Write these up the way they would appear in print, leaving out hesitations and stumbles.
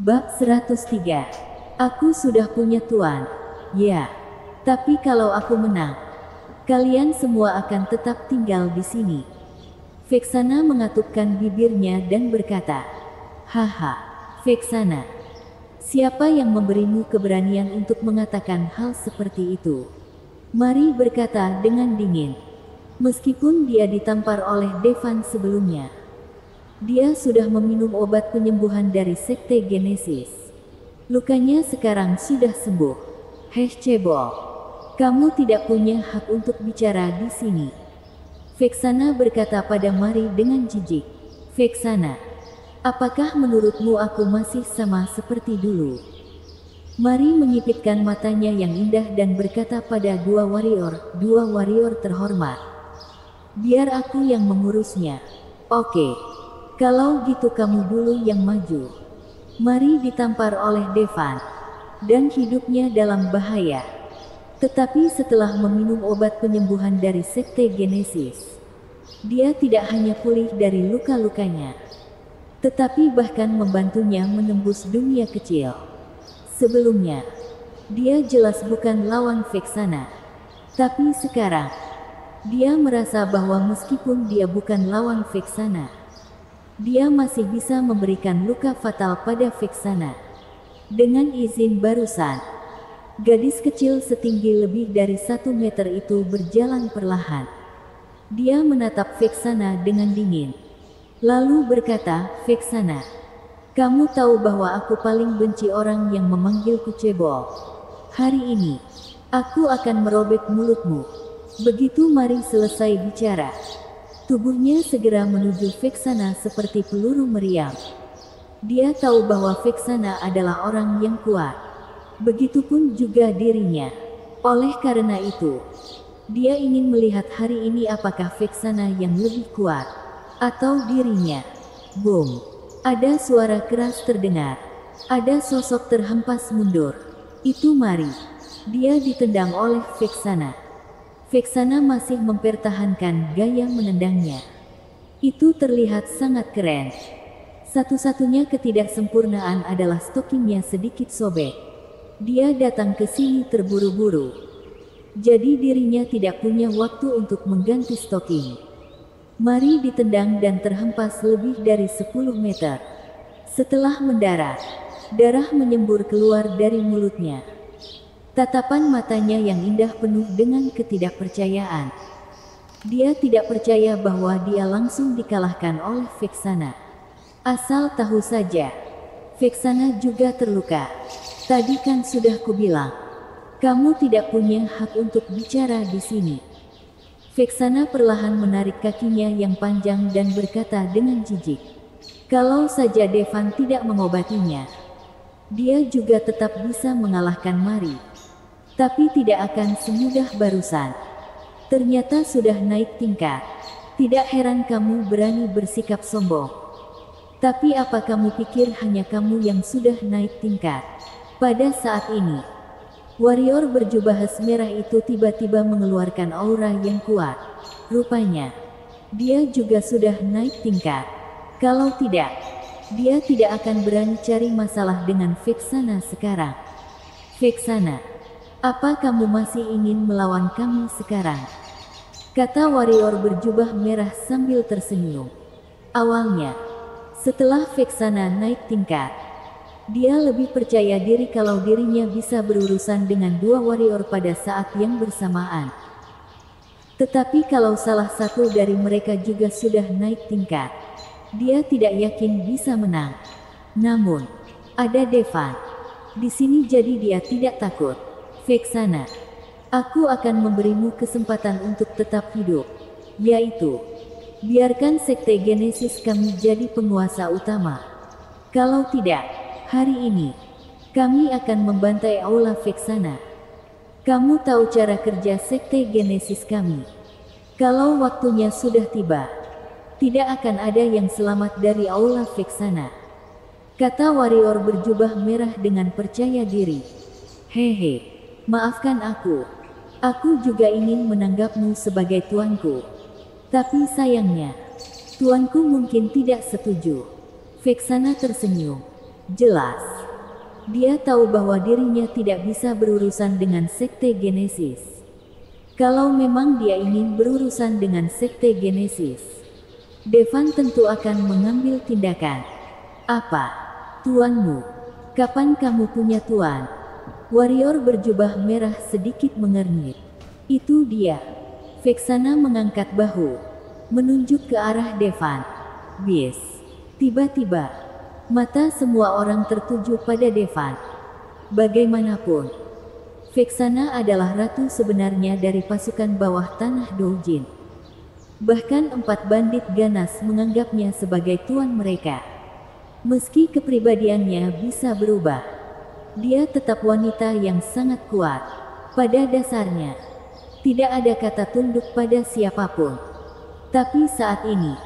Bab 103. Aku sudah punya tuan. Ya, tapi kalau aku menang, kalian semua akan tetap tinggal di sini. Vexana mengatupkan bibirnya dan berkata, "Haha, Vexana, siapa yang memberimu keberanian untuk mengatakan hal seperti itu?" Mari berkata dengan dingin. Meskipun dia ditampar oleh Devan sebelumnya, dia sudah meminum obat penyembuhan dari Sekte Genesis. Lukanya sekarang sudah sembuh. Heh cebol, kamu tidak punya hak untuk bicara di sini. Vexana berkata pada Mari dengan jijik. Vexana, apakah menurutmu aku masih sama seperti dulu? Mari menyipitkan matanya yang indah dan berkata pada dua warrior terhormat. Biar aku yang mengurusnya. Oke. Kalau gitu kamu dulu yang maju. Mari ditampar oleh Devan, dan hidupnya dalam bahaya. Tetapi setelah meminum obat penyembuhan dari Sekte Genesis, dia tidak hanya pulih dari luka-lukanya, tetapi bahkan membantunya menembus dunia kecil. Sebelumnya, dia jelas bukan lawan Vexana. Tapi sekarang, dia merasa bahwa meskipun dia bukan lawan Vexana, dia masih bisa memberikan luka fatal pada Vexana. Dengan izin barusan, gadis kecil setinggi lebih dari 1 meter itu berjalan perlahan. Dia menatap Vexana dengan dingin, lalu berkata, "Vexana, kamu tahu bahwa aku paling benci orang yang memanggilku cebol. Hari ini, aku akan merobek mulutmu." Begitu Mari selesai bicara, tubuhnya segera menuju Vexana seperti peluru meriam. Dia tahu bahwa Vexana adalah orang yang kuat. Begitupun juga dirinya. Oleh karena itu, dia ingin melihat hari ini apakah Vexana yang lebih kuat, atau dirinya. Boom! Ada suara keras terdengar. Ada sosok terhempas mundur. Itu Mari. Dia ditendang oleh Vexana. Vexana masih mempertahankan gaya menendangnya. Itu terlihat sangat keren. Satu-satunya ketidaksempurnaan adalah stokingnya sedikit sobek. Dia datang ke sini terburu-buru, jadi dirinya tidak punya waktu untuk mengganti stoking. Mari ditendang dan terhempas lebih dari 10 meter. Setelah mendarat, darah menyembur keluar dari mulutnya. Tatapan matanya yang indah penuh dengan ketidakpercayaan. Dia tidak percaya bahwa dia langsung dikalahkan oleh Vexana. Asal tahu saja, Vexana juga terluka. Tadi kan sudah kubilang, kamu tidak punya hak untuk bicara di sini. Vexana perlahan menarik kakinya yang panjang dan berkata dengan jijik, "Kalau saja Devan tidak mengobatinya, dia juga tetap bisa mengalahkan Mari. Tapi tidak akan semudah barusan. Ternyata sudah naik tingkat. Tidak heran kamu berani bersikap sombong. Tapi apa kamu pikir hanya kamu yang sudah naik tingkat?" Pada saat ini, warrior berjubah merah itu tiba-tiba mengeluarkan aura yang kuat. Rupanya, dia juga sudah naik tingkat. Kalau tidak, dia tidak akan berani cari masalah dengan Vexana sekarang. "Vexana, apa kamu masih ingin melawan kami sekarang?" kata warrior berjubah merah sambil tersenyum. Awalnya, setelah Vexana naik tingkat, dia lebih percaya diri kalau dirinya bisa berurusan dengan dua warrior pada saat yang bersamaan. Tetapi kalau salah satu dari mereka juga sudah naik tingkat, dia tidak yakin bisa menang. Namun, ada Devan di sini, jadi dia tidak takut. "Vexana, aku akan memberimu kesempatan untuk tetap hidup, yaitu biarkan Sekte Genesis kami jadi penguasa utama. Kalau tidak, hari ini kami akan membantai Aula Vexana. Kamu tahu cara kerja Sekte Genesis kami. Kalau waktunya sudah tiba, tidak akan ada yang selamat dari Aula Vexana," kata warrior berjubah merah dengan percaya diri. "Hehe, maafkan aku. Aku juga ingin menanggapmu sebagai tuanku. Tapi sayangnya, tuanku mungkin tidak setuju." Vexana tersenyum. "Jelas. Dia tahu bahwa dirinya tidak bisa berurusan dengan Sekte Genesis. Kalau memang dia ingin berurusan dengan Sekte Genesis, Devan tentu akan mengambil tindakan. Apa? Tuanmu? Kapan kamu punya tuan? Warrior berjubah merah sedikit mengernyit. Itu dia. Vexana mengangkat bahu, menunjuk ke arah Devan. Bis. Tiba-tiba, mata semua orang tertuju pada Devan. Bagaimanapun, Vexana adalah ratu sebenarnya dari pasukan bawah tanah Doujin. Bahkan 4 bandit ganas menganggapnya sebagai tuan mereka. Meski kepribadiannya bisa berubah, dia tetap wanita yang sangat kuat. Pada dasarnya, tidak ada kata tunduk pada siapapun. Tapi saat ini,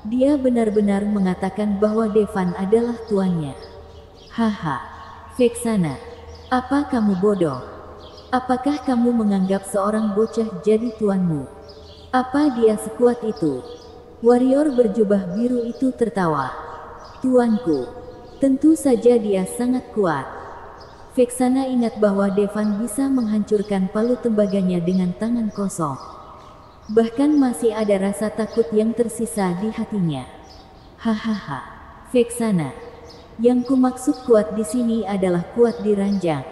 dia benar-benar mengatakan bahwa Devan adalah tuannya. Haha, Vexana, apa kamu bodoh? Apakah kamu menganggap seorang bocah jadi tuanmu? Apa dia sekuat itu? Warrior berjubah biru itu tertawa. Tuanku, tentu saja dia sangat kuat. Vexana ingat bahwa Devan bisa menghancurkan palu tembaganya dengan tangan kosong. Bahkan masih ada rasa takut yang tersisa di hatinya. Hahaha, Vexana, yang kumaksud kuat di sini adalah kuat di ranjang.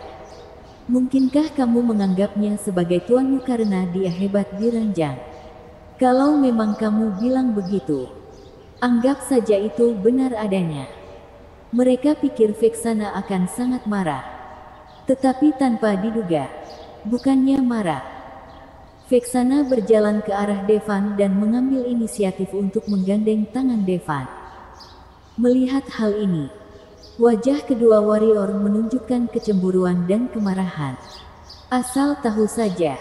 Mungkinkah kamu menganggapnya sebagai tuanmu karena dia hebat di ranjang? Kalau memang kamu bilang begitu, anggap saja itu benar adanya. Mereka pikir Vexana akan sangat marah. Tetapi tanpa diduga, bukannya marah. Vexana berjalan ke arah Devan dan mengambil inisiatif untuk menggandeng tangan Devan. Melihat hal ini, wajah kedua warrior menunjukkan kecemburuan dan kemarahan. Asal tahu saja,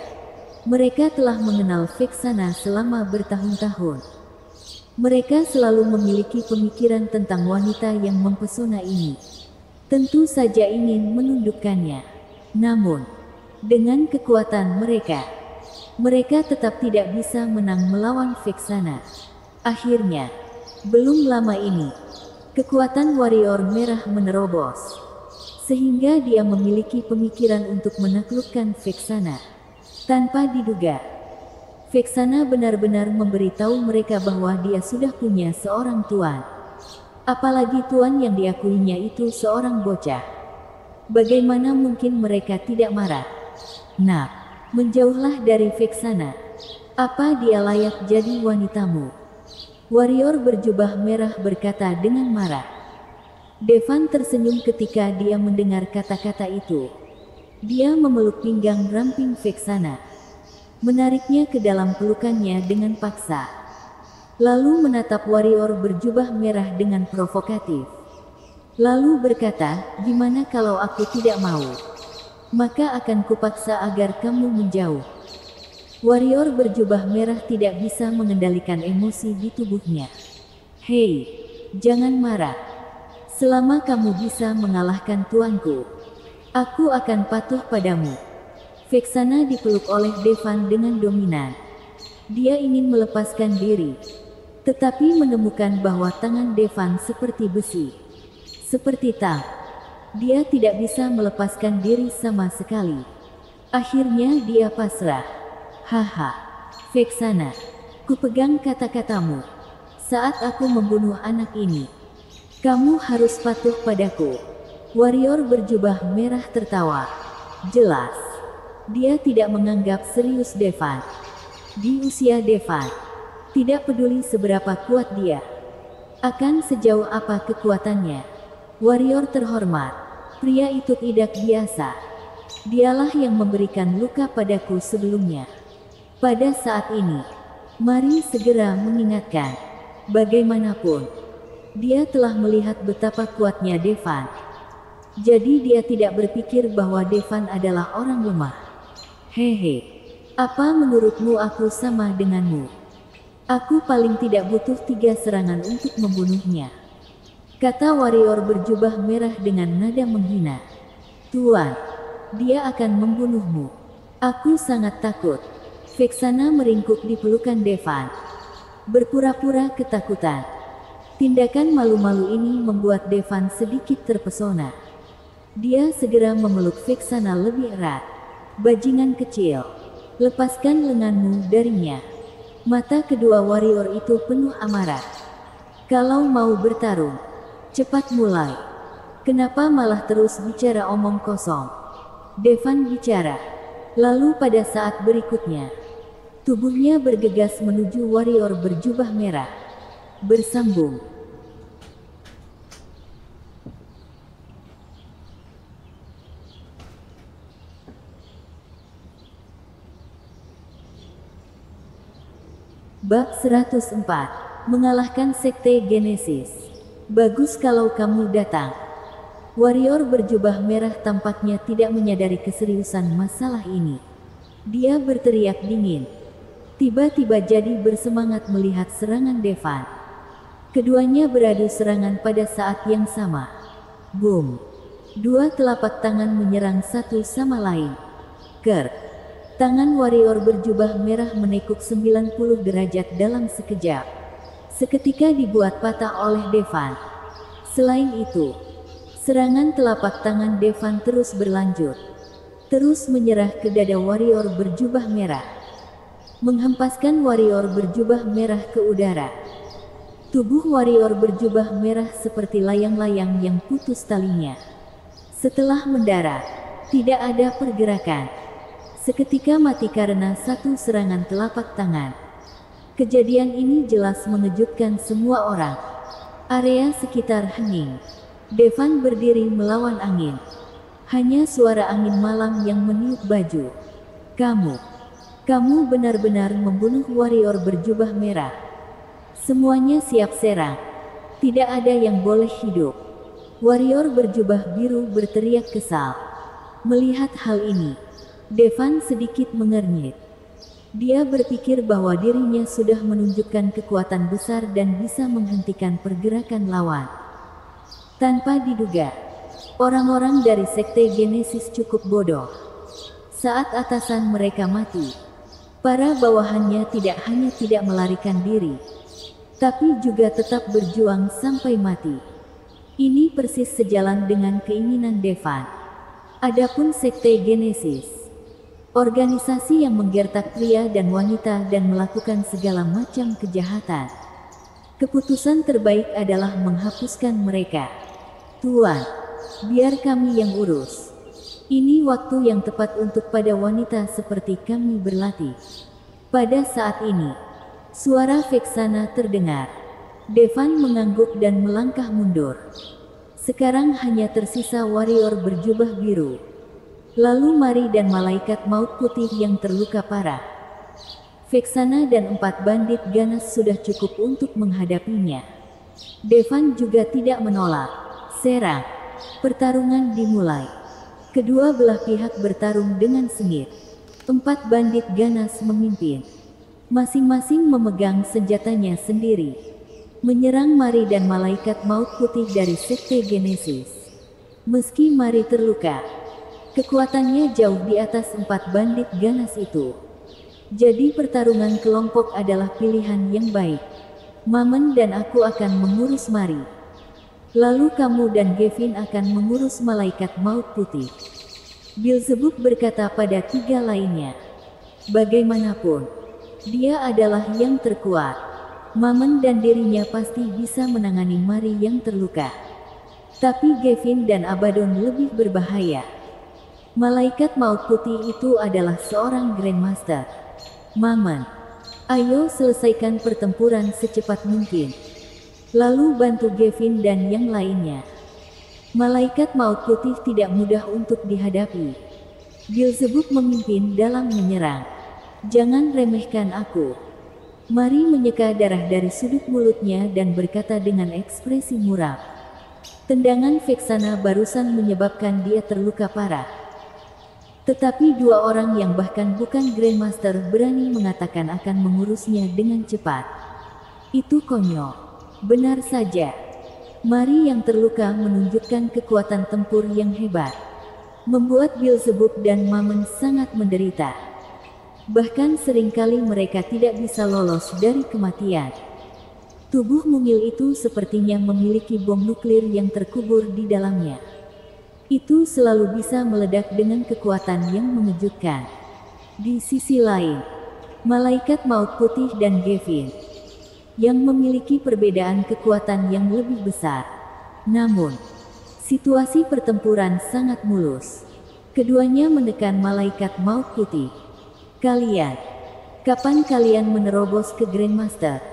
mereka telah mengenal Vexana selama bertahun-tahun. Mereka selalu memiliki pemikiran tentang wanita yang mempesona ini. Tentu saja ingin menundukkannya. Namun, dengan kekuatan mereka tetap tidak bisa menang melawan Vexana. Akhirnya, belum lama ini, kekuatan warrior merah menerobos, sehingga dia memiliki pemikiran untuk menaklukkan Vexana. Tanpa diduga, Vexana benar-benar memberitahu mereka bahwa dia sudah punya seorang tuan. Apalagi tuan yang diakuinya itu seorang bocah. Bagaimana mungkin mereka tidak marah? Nah, menjauhlah dari Vexana. Apa dia layak jadi wanitamu? Warrior berjubah merah berkata dengan marah. Devan tersenyum ketika dia mendengar kata-kata itu. Dia memeluk pinggang ramping Vexana, menariknya ke dalam pelukannya dengan paksa. Lalu menatap warrior berjubah merah dengan provokatif. Lalu berkata, gimana kalau aku tidak mau? Maka akan kupaksa agar kamu menjauh. Warrior berjubah merah tidak bisa mengendalikan emosi di tubuhnya. Hei, jangan marah. Selama kamu bisa mengalahkan tuanku, aku akan patuh padamu. Vexana dipeluk oleh Devan dengan dominan. Dia ingin melepaskan diri, tetapi menemukan bahwa tangan Devan seperti besi. Seperti tang. Dia tidak bisa melepaskan diri sama sekali. Akhirnya dia pasrah. Haha, Vexana, kupegang kata-katamu. Saat aku membunuh anak ini, kamu harus patuh padaku. Warrior berjubah merah tertawa. Jelas, dia tidak menganggap serius Devan. Di usia Devan, tidak peduli seberapa kuat dia, akan sejauh apa kekuatannya. Warrior terhormat, pria itu tidak biasa. Dialah yang memberikan luka padaku sebelumnya. Pada saat ini, mari segera mengingatkan. Bagaimanapun, dia telah melihat betapa kuatnya Devan. Jadi dia tidak berpikir bahwa Devan adalah orang lemah. Hehe, apa menurutmu aku sama denganmu? Aku paling tidak butuh 3 serangan untuk membunuhnya. Kata warrior berjubah merah dengan nada menghina. Tuan, dia akan membunuhmu. Aku sangat takut. Vexana meringkuk di pelukan Devan, berpura-pura ketakutan. Tindakan malu-malu ini membuat Devan sedikit terpesona. Dia segera memeluk Vexana lebih erat. Bajingan kecil, lepaskan lenganmu darinya. Mata kedua warrior itu penuh amarah. Kalau mau bertarung, cepat mulai. Kenapa malah terus bicara omong kosong? Devan bicara. Lalu pada saat berikutnya, tubuhnya bergegas menuju warrior berjubah merah. Bersambung. Bab 104. Mengalahkan Sekte Genesis. Bagus kalau kamu datang. Warrior berjubah merah tampaknya tidak menyadari keseriusan masalah ini. Dia berteriak dingin. Tiba-tiba jadi bersemangat melihat serangan Devan. Keduanya beradu serangan pada saat yang sama. Boom. Dua telapak tangan menyerang satu sama lain. Ker. Tangan warrior berjubah merah menekuk 90 derajat dalam sekejap. Seketika dibuat patah oleh Devan. Selain itu, serangan telapak tangan Devan terus berlanjut. Terus menyerah ke dada warrior berjubah merah. Menghempaskan warrior berjubah merah ke udara. Tubuh warrior berjubah merah seperti layang-layang yang putus talinya. Setelah mendarat, tidak ada pergerakan. Seketika mati karena satu serangan telapak tangan. Kejadian ini jelas mengejutkan semua orang. Area sekitar hening. Devan berdiri melawan angin. Hanya suara angin malam yang meniup baju. Kamu benar-benar membunuh warrior berjubah merah. Semuanya siap serang. Tidak ada yang boleh hidup. Warrior berjubah biru berteriak kesal. Melihat hal ini, Devan sedikit mengernyit. Dia berpikir bahwa dirinya sudah menunjukkan kekuatan besar dan bisa menghentikan pergerakan lawan. Tanpa diduga, orang-orang dari Sekte Genesis cukup bodoh. Saat atasan mereka mati, para bawahannya tidak hanya tidak melarikan diri, tapi juga tetap berjuang sampai mati. Ini persis sejalan dengan keinginan Devan. Adapun Sekte Genesis, organisasi yang menggertak pria dan wanita dan melakukan segala macam kejahatan. Keputusan terbaik adalah menghapuskan mereka. Tuan, biar kami yang urus. Ini waktu yang tepat untuk pada wanita seperti kami berlatih. Pada saat ini, suara Vexana terdengar. Devan mengangguk dan melangkah mundur. Sekarang hanya tersisa warrior berjubah biru. Lalu Mari dan malaikat maut putih yang terluka parah. Vexana dan 4 bandit ganas sudah cukup untuk menghadapinya. Devan juga tidak menolak. Serang. Pertarungan dimulai. Kedua belah pihak bertarung dengan sengit. 4 bandit ganas memimpin. Masing-masing memegang senjatanya sendiri. Menyerang Mari dan malaikat maut putih dari Sekte Genesis. Meski Mari terluka, kekuatannya jauh di atas 4 bandit ganas itu. Jadi pertarungan kelompok adalah pilihan yang baik. Mamen dan aku akan mengurus Mari. Lalu kamu dan Gavin akan mengurus malaikat maut putih. Beelzebub berkata pada 3 lainnya. Bagaimanapun, dia adalah yang terkuat. Mamen dan dirinya pasti bisa menangani Mari yang terluka. Tapi Gavin dan Abaddon lebih berbahaya. Malaikat maut putih itu adalah seorang Grandmaster. Mamen, ayo selesaikan pertempuran secepat mungkin. Lalu bantu Gavin dan yang lainnya. Malaikat maut putih tidak mudah untuk dihadapi. Beelzebub memimpin dalam menyerang. Jangan remehkan aku. Mari menyeka darah dari sudut mulutnya dan berkata dengan ekspresi muram. Tendangan Vexana barusan menyebabkan dia terluka parah. Tetapi 2 orang yang bahkan bukan Grandmaster berani mengatakan akan mengurusnya dengan cepat. Itu konyol. Benar saja. Mari yang terluka menunjukkan kekuatan tempur yang hebat. Membuat Beelzebub dan Mamen sangat menderita. Bahkan seringkali mereka tidak bisa lolos dari kematian. Tubuh mungil itu sepertinya memiliki bom nuklir yang terkubur di dalamnya. Itu selalu bisa meledak dengan kekuatan yang mengejutkan. Di sisi lain, malaikat maut putih dan Gavin yang memiliki perbedaan kekuatan yang lebih besar. Namun, situasi pertempuran sangat mulus. Keduanya menekan malaikat maut putih. Kapan kalian menerobos ke Grandmaster?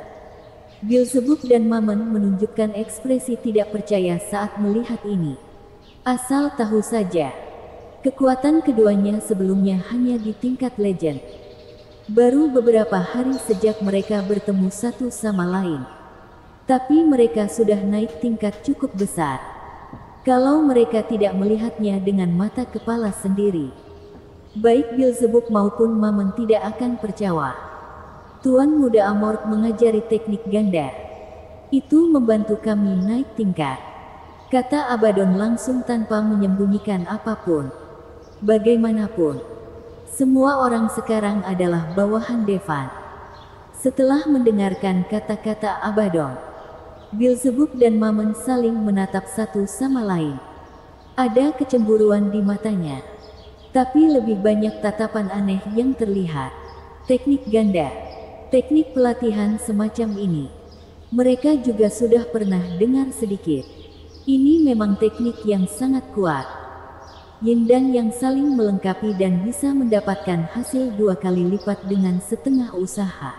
Beelzebub dan Mammon menunjukkan ekspresi tidak percaya saat melihat ini. Asal tahu saja, kekuatan keduanya sebelumnya hanya di tingkat legend. Baru beberapa hari sejak mereka bertemu satu sama lain. Tapi mereka sudah naik tingkat cukup besar. Kalau mereka tidak melihatnya dengan mata kepala sendiri, baik Beelzebub maupun Mammon tidak akan percaya. Tuan Muda Amorth mengajari teknik ganda. Itu membantu kami naik tingkat, kata Abaddon langsung tanpa menyembunyikan apapun. Bagaimanapun, semua orang sekarang adalah bawahan Devan. Setelah mendengarkan kata-kata Abaddon, Beelzebub dan Mammon saling menatap satu sama lain. Ada kecemburuan di matanya, tapi lebih banyak tatapan aneh yang terlihat. Teknik ganda, teknik pelatihan semacam ini, mereka juga sudah pernah dengar sedikit. Ini memang teknik yang sangat kuat. Yin dan yang saling melengkapi dan bisa mendapatkan hasil 2 kali lipat dengan setengah usaha.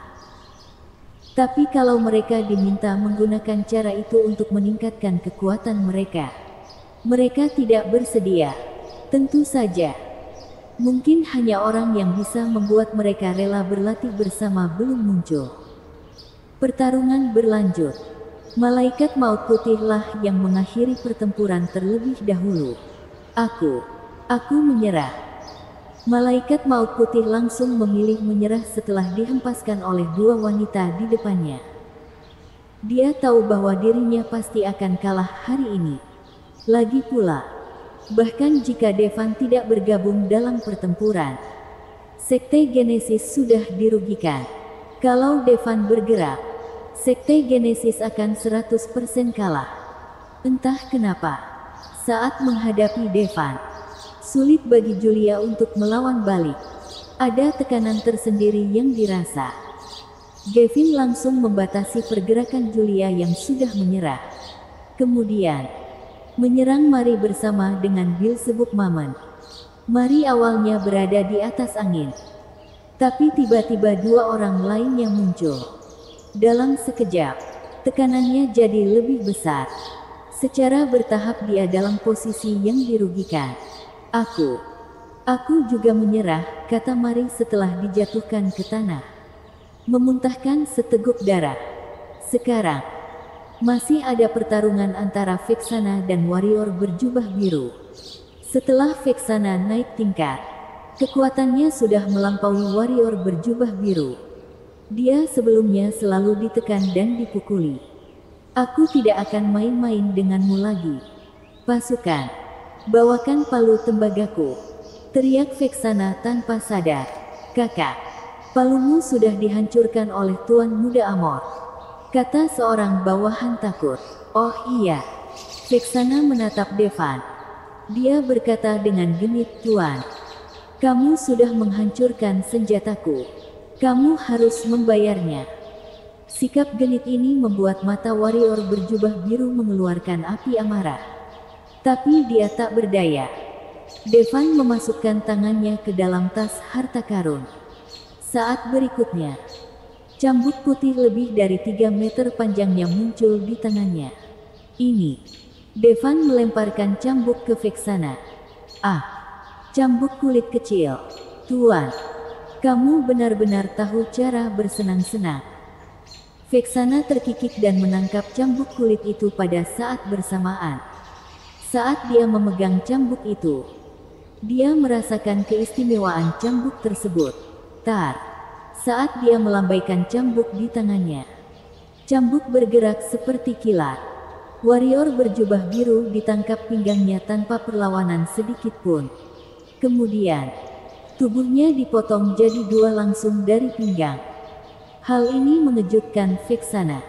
Tapi kalau mereka diminta menggunakan cara itu untuk meningkatkan kekuatan mereka, mereka tidak bersedia. Tentu saja, mungkin hanya orang yang bisa membuat mereka rela berlatih bersama belum muncul. Pertarungan berlanjut. Malaikat maut putihlah yang mengakhiri pertempuran terlebih dahulu. Aku menyerah. Malaikat maut putih langsung memilih menyerah setelah dihempaskan oleh 2 wanita di depannya. Dia tahu bahwa dirinya pasti akan kalah hari ini. Lagi pula, bahkan jika Devan tidak bergabung dalam pertempuran, Sekte Genesis sudah dirugikan. Kalau Devan bergerak, Sekte Genesis akan 100% kalah. Entah kenapa, saat menghadapi Devan, sulit bagi Julia untuk melawan balik. Ada tekanan tersendiri yang dirasa. Gavin langsung membatasi pergerakan Julia yang sudah menyerah. Kemudian, menyerang Mari bersama dengan Beelzebub Mammon. Mari awalnya berada di atas angin, tapi tiba-tiba 2 orang lainnya muncul. Dalam sekejap, tekanannya jadi lebih besar. Secara bertahap dia dalam posisi yang dirugikan. Aku juga menyerah, kata Mari setelah dijatuhkan ke tanah, memuntahkan seteguk darah. Sekarang, masih ada pertarungan antara Vexana dan warrior berjubah biru. Setelah Vexana naik tingkat, kekuatannya sudah melampaui warrior berjubah biru. Dia sebelumnya selalu ditekan dan dipukuli. Aku tidak akan main-main denganmu lagi. Pasukan, bawakan palu tembagaku, teriak Vexana tanpa sadar. Kakak, palumu sudah dihancurkan oleh Tuan Muda Amorth, kata seorang bawahan takut. Oh iya. Vexana menatap Devan. Dia berkata dengan genit, Tuan, kamu sudah menghancurkan senjataku. Kamu harus membayarnya. Sikap genit ini membuat mata warrior berjubah biru mengeluarkan api amarah. Tapi dia tak berdaya. Devan memasukkan tangannya ke dalam tas harta karun. Saat berikutnya, cambuk putih lebih dari 3 meter panjangnya muncul di tangannya. Ini. Devan melemparkan cambuk ke Vexana. Cambuk kulit kecil. Tuan, kamu benar-benar tahu cara bersenang-senang. Vexana terkikik dan menangkap cambuk kulit itu pada saat bersamaan. Saat dia memegang cambuk itu, dia merasakan keistimewaan cambuk tersebut. Saat dia melambaikan cambuk di tangannya, cambuk bergerak seperti kilat. Warrior berjubah biru ditangkap pinggangnya tanpa perlawanan sedikit pun. Kemudian, tubuhnya dipotong jadi 2 langsung dari pinggang. Hal ini mengejutkan Vexana.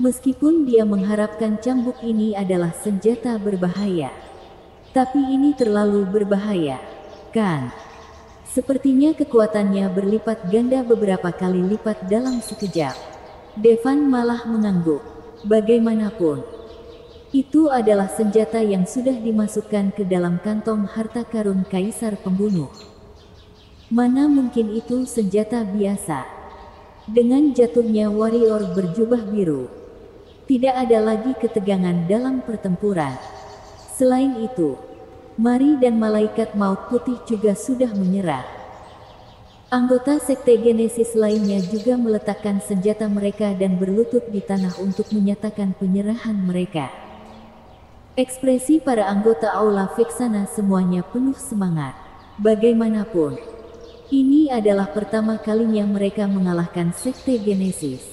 Meskipun dia mengharapkan cambuk ini adalah senjata berbahaya, Tapi ini terlalu berbahaya, kan? Sepertinya kekuatannya berlipat ganda beberapa kali lipat dalam sekejap. Devan malah mengangguk. Bagaimanapun, itu adalah senjata yang sudah dimasukkan ke dalam kantong harta karun Kaisar Pembunuh. Mana mungkin itu senjata biasa? Dengan jatuhnya warrior berjubah biru, tidak ada lagi ketegangan dalam pertempuran. Selain itu, Mari dan malaikat maut putih juga sudah menyerah. Anggota Sekte Genesis lainnya juga meletakkan senjata mereka dan berlutut di tanah untuk menyatakan penyerahan mereka. Ekspresi para anggota Aula Vexana semuanya penuh semangat. Bagaimanapun, ini adalah pertama kalinya mereka mengalahkan Sekte Genesis.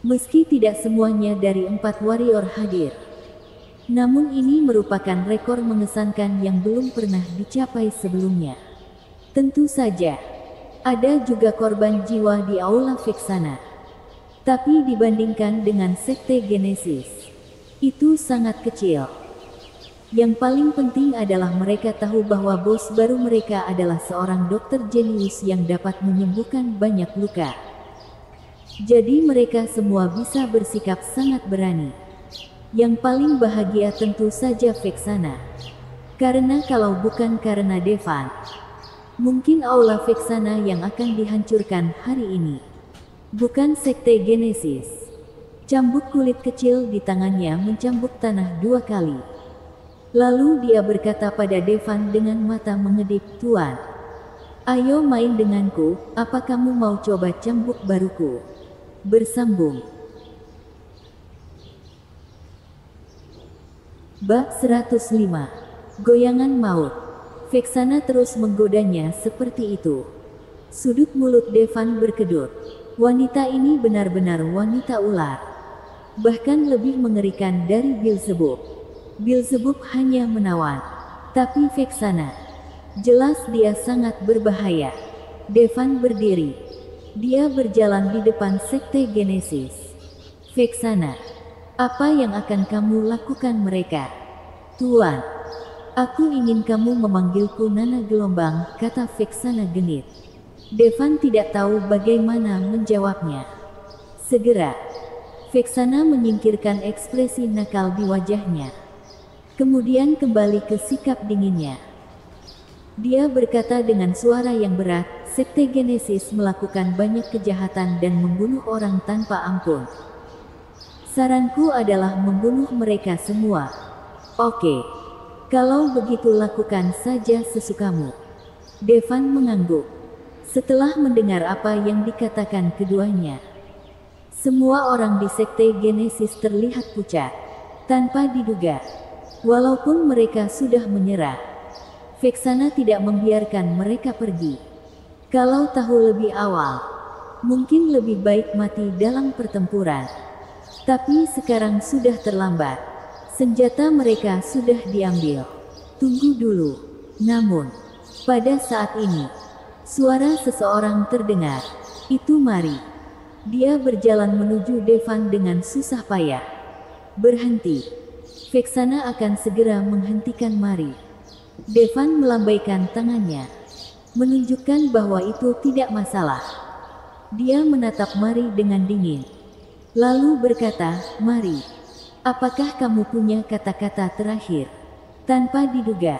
Meski tidak semuanya dari 4 warrior hadir, namun ini merupakan rekor mengesankan yang belum pernah dicapai sebelumnya. Tentu saja, ada juga korban jiwa di Aula Vexana. Tapi dibandingkan dengan Sekte Genesis, itu sangat kecil. Yang paling penting adalah mereka tahu bahwa bos baru mereka adalah seorang dokter jenius yang dapat menyembuhkan banyak luka. Jadi mereka semua bisa bersikap sangat berani. Yang paling bahagia tentu saja Vexana. Karena kalau bukan karena Devan, mungkin Aula Vexana yang akan dihancurkan hari ini. Bukan Sekte Genesis. Cambuk kulit kecil di tangannya mencambuk tanah 2 kali. Lalu dia berkata pada Devan dengan mata mengedip, "Tuan, ayo main denganku, apa kamu mau coba cambuk baruku?" Bersambung. Bab 105. Goyangan maut. Vexana terus menggodanya seperti itu. Sudut mulut Devan berkedut. Wanita ini benar-benar wanita ular. Bahkan lebih mengerikan dari Beelzebub. Beelzebub hanya menawan. Tapi Vexana, jelas dia sangat berbahaya. Devan berdiri. Dia berjalan di depan Sekte Genesis. Vexana, apa yang akan kamu lakukan mereka? Tuan, aku ingin kamu memanggilku Nana Gelombang, kata Vexana genit. Devan tidak tahu bagaimana menjawabnya. Segera, Vexana menyingkirkan ekspresi nakal di wajahnya. Kemudian kembali ke sikap dinginnya. Dia berkata dengan suara yang berat, Sekte Genesis melakukan banyak kejahatan dan membunuh orang tanpa ampun. Saranku adalah membunuh mereka semua. Oke, kalau begitu lakukan saja sesukamu. Devan mengangguk. Setelah mendengar apa yang dikatakan keduanya, semua orang di Sekte Genesis terlihat pucat. Tanpa diduga, walaupun mereka sudah menyerah, Vexana tidak membiarkan mereka pergi. Kalau tahu lebih awal, mungkin lebih baik mati dalam pertempuran. Tapi sekarang sudah terlambat. Senjata mereka sudah diambil. Tunggu dulu. Namun, pada saat ini, suara seseorang terdengar. Itu Mari. Dia berjalan menuju Devan dengan susah payah. Berhenti. Vexana akan segera menghentikan Mari. Devan melambaikan tangannya, menunjukkan bahwa itu tidak masalah. Dia menatap Mari dengan dingin. Lalu berkata, "Mari, apakah kamu punya kata-kata terakhir?" Tanpa diduga,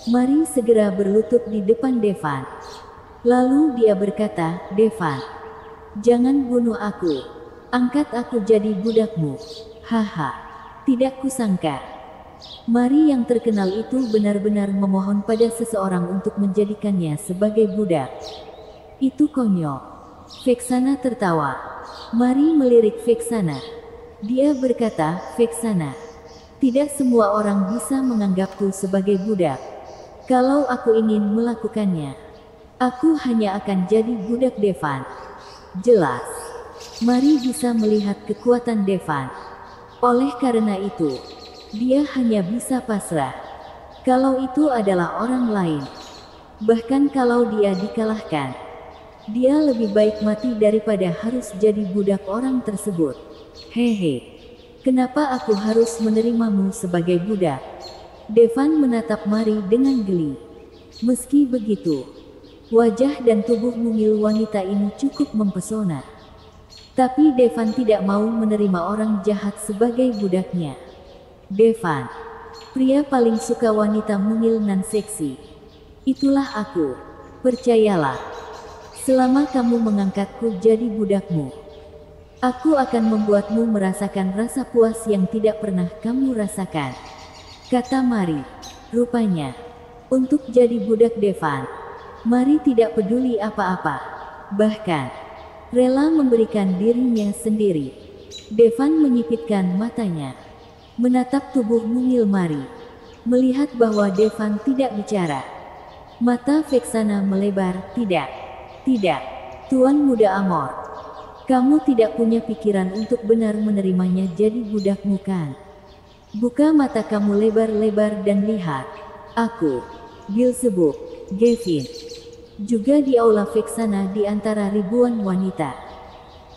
Mari segera berlutut di depan Devan. Lalu dia berkata, "Devan, jangan bunuh aku. Angkat aku jadi budakmu." Haha, tidak kusangka. Mari yang terkenal itu benar-benar memohon pada seseorang untuk menjadikannya sebagai budak. Itu konyol. Vexana tertawa. Mari melirik Vexana. Dia berkata, "Vexana, tidak semua orang bisa menganggapku sebagai budak. Kalau aku ingin melakukannya, aku hanya akan jadi budak Devan." Jelas, Mari bisa melihat kekuatan Devan. Oleh karena itu, dia hanya bisa pasrah. Kalau itu adalah orang lain, bahkan kalau dia dikalahkan, dia lebih baik mati daripada harus jadi budak orang tersebut. Hehe, kenapa aku harus menerimamu sebagai budak? Devan menatap Mari dengan geli. Meski begitu, wajah dan tubuh mungil wanita ini cukup mempesona. Tapi Devan tidak mau menerima orang jahat sebagai budaknya. Devan, pria paling suka wanita mungil nan seksi. Itulah aku. Percayalah. Selama kamu mengangkatku jadi budakmu, aku akan membuatmu merasakan rasa puas yang tidak pernah kamu rasakan, kata Mari. Rupanya, untuk jadi budak Devan, Mari tidak peduli apa-apa. Bahkan, rela memberikan dirinya sendiri. Devan menyipitkan matanya, menatap tubuh mungil Mari. Melihat bahwa Devan tidak bicara, mata Vexana melebar. Tidak, Tuan Muda Amor. Kamu tidak punya pikiran untuk benar menerimanya jadi budakmu kan? Buka mata kamu lebar-lebar dan lihat. Aku, Beelzebub, Gavin. Juga di aula Vexana di antara ribuan wanita.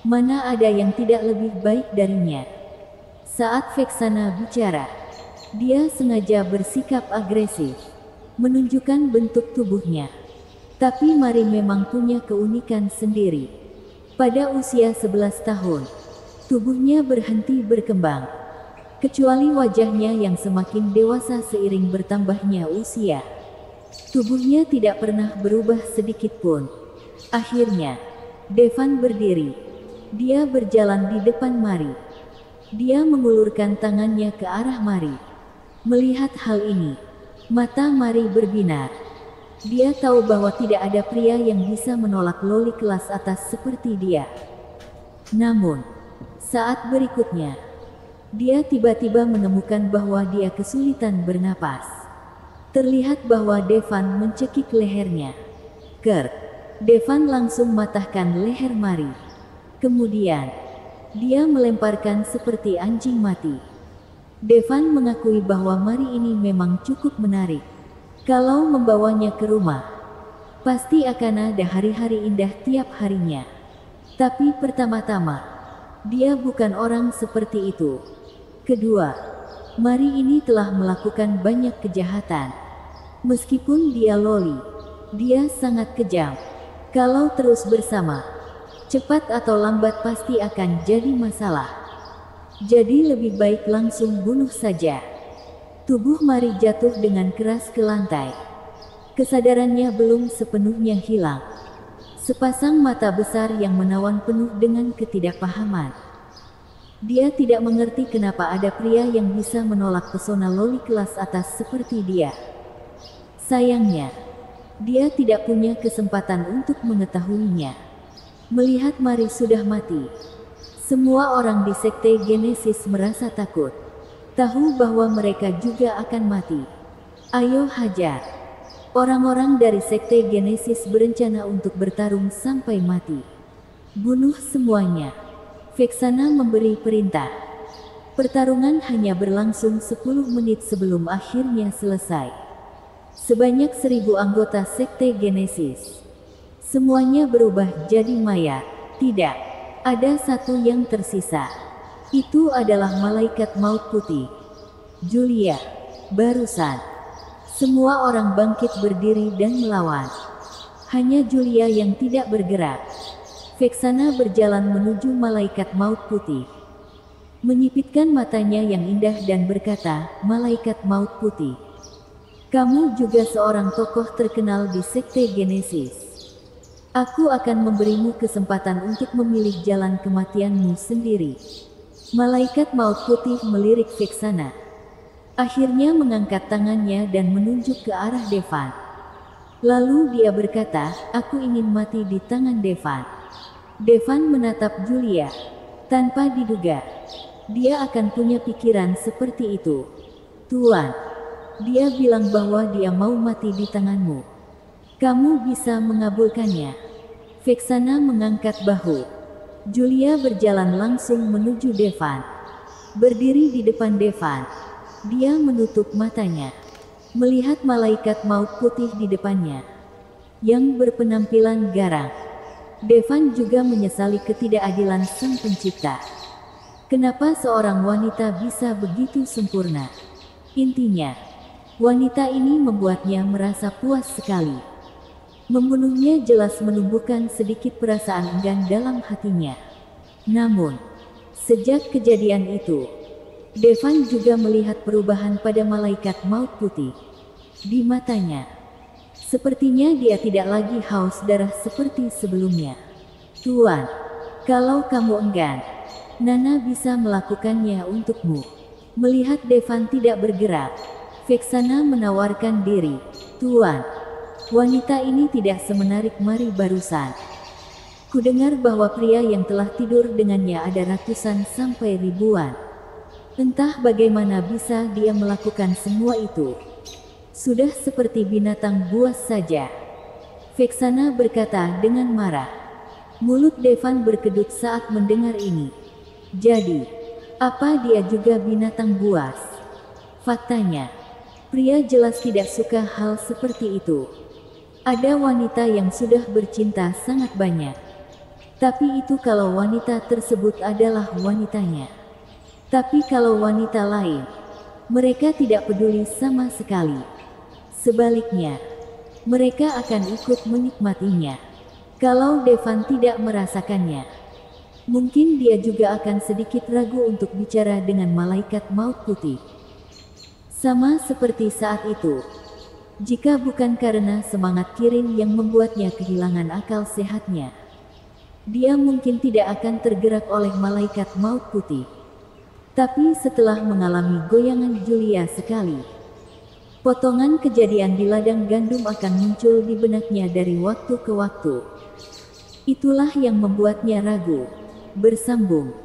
Mana ada yang tidak lebih baik darinya? Saat Vexana bicara, dia sengaja bersikap agresif, menunjukkan bentuk tubuhnya. Tapi Mari memang punya keunikan sendiri. Pada usia 11 tahun, tubuhnya berhenti berkembang. Kecuali wajahnya yang semakin dewasa seiring bertambahnya usia. Tubuhnya tidak pernah berubah sedikit pun. Akhirnya, Devan berdiri. Dia berjalan di depan Mari. Dia mengulurkan tangannya ke arah Mari. Melihat hal ini, mata Mari berbinar. Dia tahu bahwa tidak ada pria yang bisa menolak loli kelas atas seperti dia. Namun, saat berikutnya, dia tiba-tiba menemukan bahwa dia kesulitan bernapas. Terlihat bahwa Devan mencekik lehernya. Devan langsung matahkan leher Mari. Kemudian, dia melemparkan seperti anjing mati. Devan mengakui bahwa Mari ini memang cukup menarik. Kalau membawanya ke rumah, pasti akan ada hari-hari indah tiap harinya. Tapi pertama-tama, dia bukan orang seperti itu. Kedua, Mari ini telah melakukan banyak kejahatan. Meskipun dia loli, dia sangat kejam. Kalau terus bersama, cepat atau lambat pasti akan jadi masalah. Jadi lebih baik langsung bunuh saja. Tubuh Mari jatuh dengan keras ke lantai. Kesadarannya belum sepenuhnya hilang. Sepasang mata besar yang menawan penuh dengan ketidakpahaman. Dia tidak mengerti kenapa ada pria yang bisa menolak pesona loli kelas atas seperti dia. Sayangnya, dia tidak punya kesempatan untuk mengetahuinya. Melihat Mari sudah mati, semua orang di Sekte Genesis merasa takut. Tahu bahwa mereka juga akan mati. Ayo hajar. Orang-orang dari Sekte Genesis berencana untuk bertarung sampai mati. Bunuh semuanya. Vexana memberi perintah. Pertarungan hanya berlangsung 10 menit sebelum akhirnya selesai. Sebanyak 1000 anggota Sekte Genesis. Semuanya berubah jadi mayat. Tidak, ada satu yang tersisa. Itu adalah malaikat maut putih. Julia, barusan. Semua orang bangkit berdiri dan melawan. Hanya Julia yang tidak bergerak. Vexana berjalan menuju malaikat maut putih. Menyipitkan matanya yang indah dan berkata, "Malaikat maut putih. Kamu juga seorang tokoh terkenal di Sekte Genesis. Aku akan memberimu kesempatan untuk memilih jalan kematianmu sendiri." Malaikat maut putih melirik Vexana. Akhirnya mengangkat tangannya dan menunjuk ke arah Devan. Lalu dia berkata, "Aku ingin mati di tangan Devan." Devan menatap Julia. Tanpa diduga, dia akan punya pikiran seperti itu. "Tuan," dia bilang, bahwa dia mau mati di tanganmu. Kamu bisa mengabulkannya. Vexana mengangkat bahu. Julia berjalan langsung menuju Devan. Berdiri di depan Devan, dia menutup matanya. Melihat malaikat maut putih di depannya, yang berpenampilan garang. Devan juga menyesali ketidakadilan Sang Pencipta. Kenapa seorang wanita bisa begitu sempurna? Intinya, Wanita ini membuatnya merasa puas sekali. Membunuhnya jelas menumbuhkan sedikit perasaan enggan dalam hatinya. Namun, sejak kejadian itu, Devan juga melihat perubahan pada malaikat maut putih. Di matanya, sepertinya dia tidak lagi haus darah seperti sebelumnya. Tuan, kalau kamu enggan, Nana bisa melakukannya untukmu. Melihat Devan tidak bergerak, Vexana menawarkan diri. Tuan, wanita ini tidak semenarik Mari barusan. Kudengar bahwa pria yang telah tidur dengannya ada ratusan sampai ribuan. Entah bagaimana bisa dia melakukan semua itu. Sudah seperti binatang buas saja. Vexana berkata dengan marah. Mulut Devan berkedut saat mendengar ini. Jadi, apa dia juga binatang buas? Faktanya, pria jelas tidak suka hal seperti itu. Ada wanita yang sudah bercinta sangat banyak. Tapi itu kalau wanita tersebut adalah wanitanya. Tapi kalau wanita lain, mereka tidak peduli sama sekali. Sebaliknya, mereka akan ikut menikmatinya. Kalau Devan tidak merasakannya, mungkin dia juga akan sedikit ragu untuk bicara dengan malaikat maut putih. Sama seperti saat itu, jika bukan karena semangat Kirin yang membuatnya kehilangan akal sehatnya, dia mungkin tidak akan tergerak oleh malaikat maut putih. Tapi setelah mengalami goyangan Julia sekali, potongan kejadian di ladang gandum akan muncul di benaknya dari waktu ke waktu. Itulah yang membuatnya ragu. Bersambung.